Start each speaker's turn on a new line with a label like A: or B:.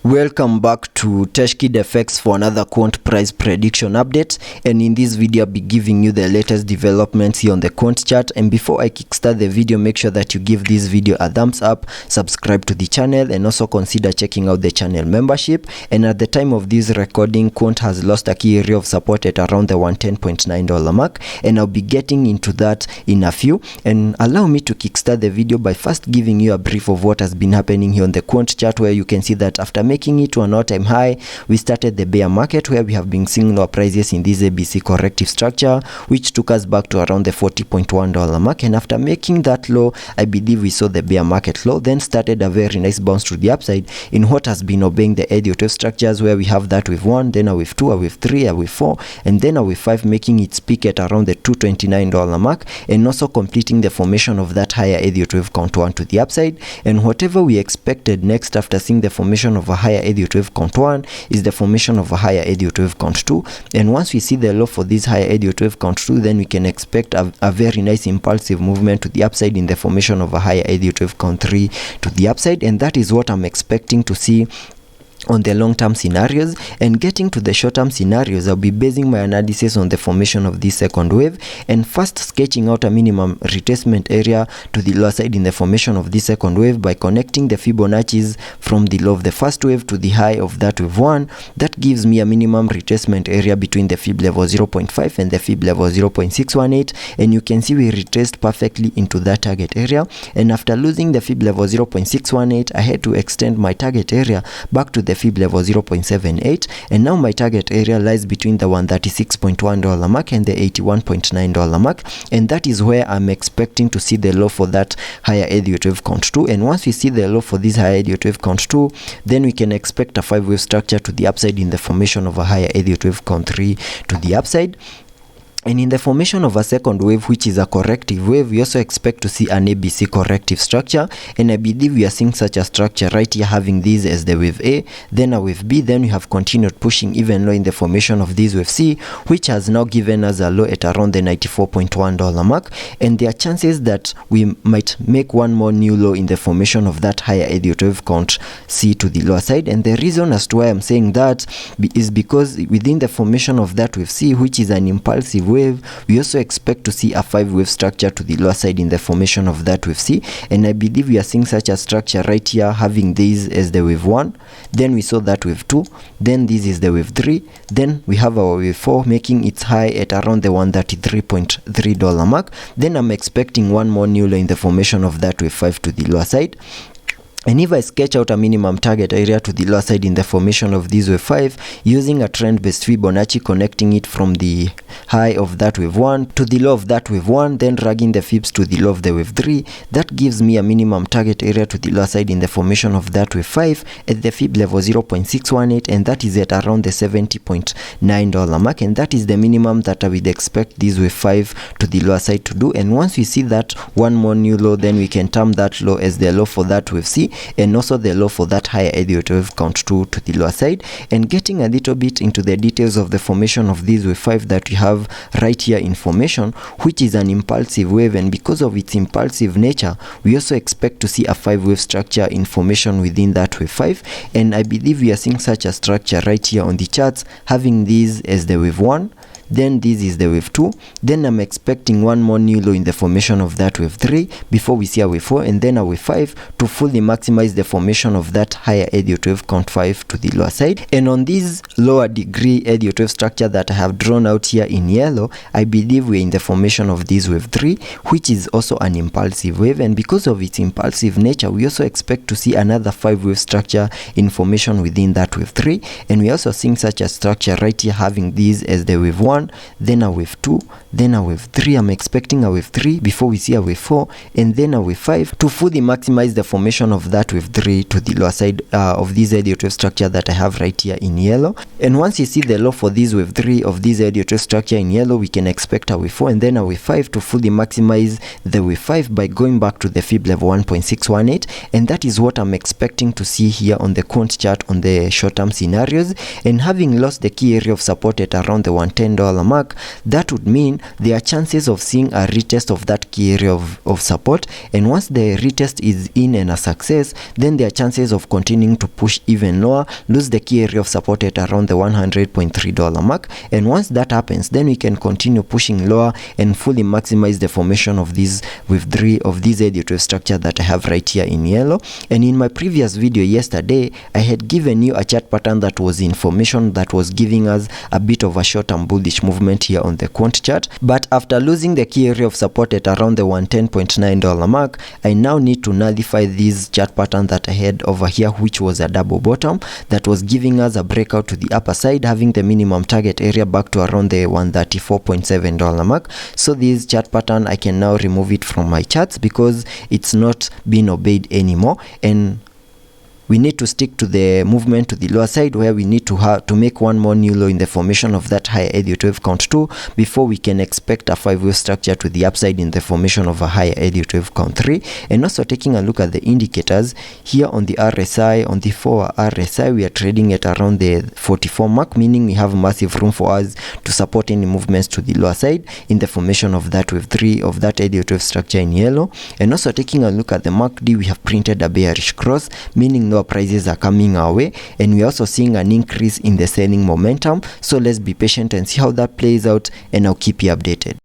A: Welcome back to Teshkid FX for another quant price prediction update, and in this video I'll be giving you the latest developments here on the quant chart. And before I kickstart the video, make sure that you give this video a thumbs up, subscribe to the channel, and also consider checking out the channel membership. And at the time of this recording, quant has lost a key area of support at around the $110.9 mark, and I'll be getting into that in a few. And allow me to kickstart the video by first giving you a brief of what has been happening here on the quant chart, where you can see that after making it to an all-time high, we started the bear market, where we have been seeing lower prices in this ABC corrective structure, which took us back to around the $40.1 mark. And after making that low, I believe we saw the bear market low, then started a very nice bounce to the upside in what has been obeying the Elliot structures, where we have that wave 1, then a wave 2, a wave 3, a wave 4, and then a wave 5, making its peak at around the $229 mark, and also completing the formation of that higher Elliot wave count 1 to the upside. And whatever we expected next after seeing the formation of a higher Elliot wave count 1 is the formation of a higher Elliot wave count 2. And once we see the low for this higher Elliot wave count 2, then we can expect a very nice impulsive movement to the upside in the formation of a higher Elliot wave count 3 to the upside. And that is what I'm expecting to see on the long-term scenarios. And getting to the short-term scenarios, I'll be basing my analysis on the formation of this second wave, and first sketching out a minimum retracement area to the lower side in the formation of this second wave by connecting the Fibonacci's from the low of the first wave to the high of that wave 1. That gives me a minimum retracement area between the fib level 0.5 and the fib level 0.618, and you can see we retraced perfectly into that target area. And after losing the fib level 0.618, I had to extend my target area back to the fib level 0.78, and now my target area lies between the $136.1 mark and the $81.9 mark, and that is where I'm expecting to see the low for that higher Elliot wave count 2. And once we see the low for this higher Elliot wave count 2, then we can expect a 5-wave structure to the upside in the formation of a higher Elliot wave count 3 to the upside. And in the formation of a second wave, which is a corrective wave, we also expect to see an ABC corrective structure, and I believe we are seeing such a structure right here, having this as the wave A, then a wave B, then we have continued pushing even low in the formation of this wave C, which has now given us a low at around the $94.1 mark. And there are chances that we might make one more new low in the formation of that higher Elliot wave count C to the lower side. And the reason as to why I'm saying that is because within the formation of that wave C, which is an impulsive wave, we also expect to see a 5-wave structure to the lower side in the formation of that wave C. And I believe we are seeing such a structure right here, having this as the wave 1, then we saw that wave 2, then this is the wave 3, then we have our wave 4 making its high at around the $133.3 mark. Then I'm expecting one more new low in the formation of that wave 5 to the lower side. And if I sketch out a minimum target area to the lower side in the formation of this wave 5, using a trend-based Fibonacci, connecting it from the high of that wave 1 to the low of that wave 1, then dragging the fibs to the low of the wave 3, that gives me a minimum target area to the lower side in the formation of that wave 5 at the fib level 0.618, and that is at around the $70.9 mark. And that is the minimum that I would expect this wave 5 to the lower side to do. And once we see that one more new low, then we can term that low as the low for that wave C, and also the low for that higher Elliot wave count 2 to the lower side. And getting a little bit into the details of the formation of this wave 5 that we have right here in formation, which is an impulsive wave, and because of its impulsive nature, we also expect to see a 5-wave structure in formation within that wave 5. And I believe we are seeing such a structure right here on the charts, having this as the wave 1, then this is the wave 2, then I'm expecting one more new low in the formation of that wave 3 before we see a wave 4, and then a wave 5 to fully maximize the formation of that higher Elliot wave count 5 to the lower side. And on this lower degree Elliot wave structure that I have drawn out here in yellow, I believe we're in the formation of this wave 3, which is also an impulsive wave, and because of its impulsive nature, we also expect to see another 5-wave structure in formation within that wave 3. And we're also seeing such a structure right here, having this as the wave 1, then a wave 2, then a wave 3. I'm expecting a wave 3 before we see a wave 4, and then a wave 5 to fully maximize the formation of that wave 3 to the lower side of this Elliot wave structure that I have right here in yellow. And once you see the low for this wave 3 of this Elliot wave structure in yellow, we can expect a wave 4 and then a wave 5 to fully maximize the wave 5 by going back to the fib level 1.618, and that is what I'm expecting to see here on the quant chart on the short-term scenarios. And having lost the key area of support at around the $110 mark, that would mean there are chances of seeing a retest of that that key area of support, and once the retest is in and a success, then there are chances of continuing to push even lower, lose the key area of support at around the $100.3 mark, and once that happens, then we can continue pushing lower and fully maximize the formation of these with 3 of these Elliott wave structure that I have right here in yellow. And in my previous video yesterday, I had given you a chart pattern that was in formation that was giving us a bit of a short-term bullish movement here on the Quant chart, but after losing the key area of support at around the $110.9 mark, I now need to nullify this chart pattern that I had over here, which was a double bottom that was giving us a breakout to the upper side, having the minimum target area back to around the $134.7 mark. So this chart pattern, I can now remove it from my charts because it's not being obeyed anymore, and we need to stick to the movement to the lower side, where we need to make one more new low in the formation of that higher Elliott wave count 2 before we can expect a 5-wave structure to the upside in the formation of a higher Elliott wave count 3. And also taking a look at the indicators here on the RSI, on the 4 RSI, we are trading at around the 44 mark, meaning we have massive room for us to support any movements to the lower side in the formation of that wave 3 of that Elliott wave structure in yellow. And also taking a look at the MACD, we have printed a bearish cross, meaning no prices are coming our way, and we're also seeing an increase in the selling momentum. So let's be patient and see how that plays out, and I'll keep you updated.